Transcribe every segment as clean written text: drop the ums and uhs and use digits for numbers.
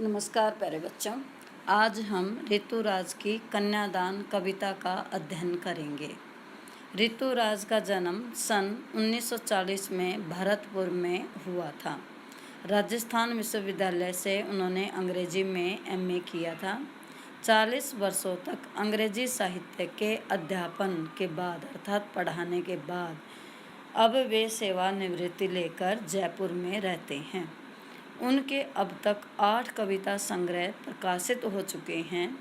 नमस्कार प्यारे बच्चों। आज हम ऋतुराज की कन्यादान कविता का अध्ययन करेंगे। ऋतुराज का जन्म सन 1940 में भरतपुर में हुआ था। राजस्थान विश्वविद्यालय से उन्होंने अंग्रेजी में एमए किया था। 40 वर्षों तक अंग्रेजी साहित्य के अध्यापन के बाद अर्थात पढ़ाने के बाद अब वे सेवानिवृत्ति लेकर जयपुर में रहते हैं। उनके अब तक 8 कविता संग्रह प्रकाशित हो चुके हैं,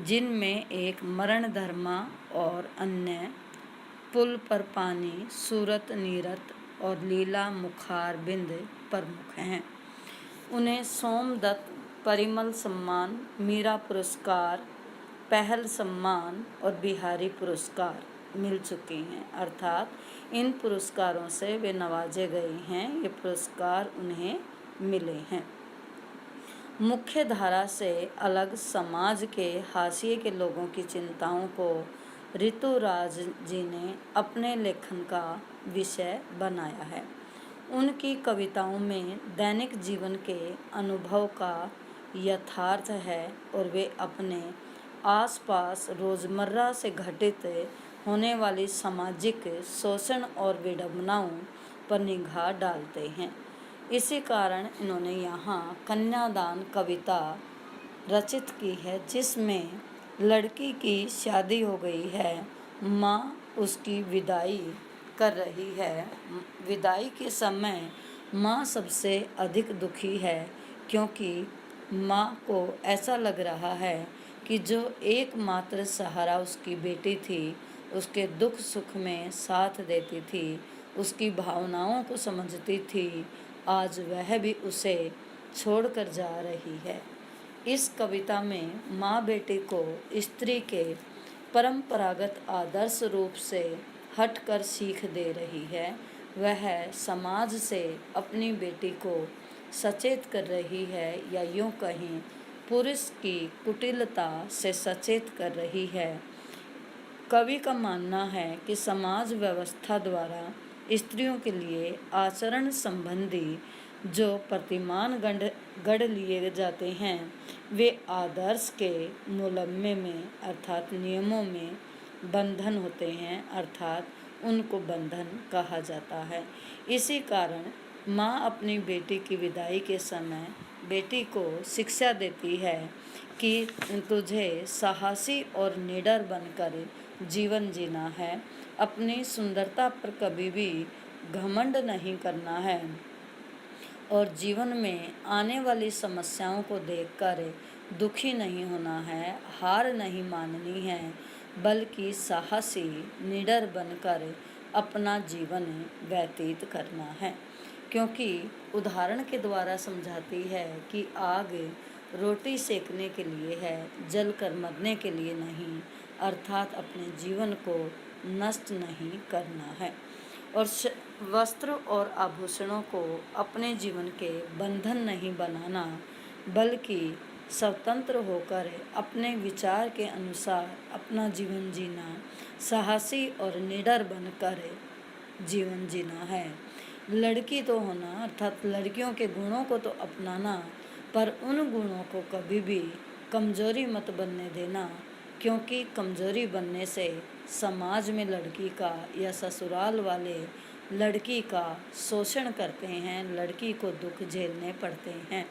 जिनमें एक मरणधर्मा और अन्य पुल पर पानी, सूरत नीरत और लीला मुखार बिंद प्रमुख हैं। उन्हें सोमदत्त परिमल सम्मान, मीरा पुरस्कार, पहल सम्मान और बिहारी पुरस्कार मिल चुके हैं, अर्थात इन पुरस्कारों से वे नवाजे गए हैं। ये पुरस्कार उन्हें मिले हैं। मुख्य धारा से अलग समाज के हाशिए के लोगों की चिंताओं को ऋतुराज जी ने अपने लेखन का विषय बनाया है। उनकी कविताओं में दैनिक जीवन के अनुभव का यथार्थ है और वे अपने आसपास रोज़मर्रा से घटित होने वाली सामाजिक शोषण और विडंबनाओं पर निगाह डालते हैं। इसी कारण इन्होंने यहाँ कन्यादान कविता रचित की है, जिसमें लड़की की शादी हो गई है, माँ उसकी विदाई कर रही है। विदाई के समय माँ सबसे अधिक दुखी है, क्योंकि माँ को ऐसा लग रहा है कि जो एकमात्र सहारा उसकी बेटी थी, उसके दुख सुख में साथ देती थी, उसकी भावनाओं को समझती थी, आज वह भी उसे छोड़कर जा रही है। इस कविता में माँ बेटी को स्त्री के परंपरागत आदर्श रूप से हटकर सीख दे रही है। वह समाज से अपनी बेटी को सचेत कर रही है, या यूँ कहें पुरुष की कुटिलता से सचेत कर रही है। कवि का मानना है कि समाज व्यवस्था द्वारा स्त्रियों के लिए आचरण संबंधी जो प्रतिमान गढ़ लिए जाते हैं, वे आदर्श के मुलम्मे में अर्थात नियमों में बंधन होते हैं, अर्थात उनको बंधन कहा जाता है। इसी कारण माँ अपनी बेटी की विदाई के समय बेटी को शिक्षा देती है कि तुझे साहसी और निडर बनकर जीवन जीना है, अपनी सुंदरता पर कभी भी घमंड नहीं करना है और जीवन में आने वाली समस्याओं को देखकर दुखी नहीं होना है, हार नहीं माननी है, बल्कि साहसी निडर बनकर अपना जीवन व्यतीत करना है। क्योंकि उदाहरण के द्वारा समझाती है कि आग रोटी सेकने के लिए है, जलकर मरने के लिए नहीं, अर्थात अपने जीवन को नष्ट नहीं करना है और वस्त्र और आभूषणों को अपने जीवन के बंधन नहीं बनाना, बल्कि स्वतंत्र होकर अपने विचार के अनुसार अपना जीवन जीना, साहसी और निडर बनकर जीवन जीना है। लड़की तो होना अर्थात लड़कियों के गुणों को तो अपनाना, पर उन गुणों को कभी भी कमजोरी मत बनने देना, क्योंकि कमजोरी बनने से समाज में लड़की का या ससुराल वाले लड़की का शोषण करते हैं, लड़की को दुख झेलने पड़ते हैं।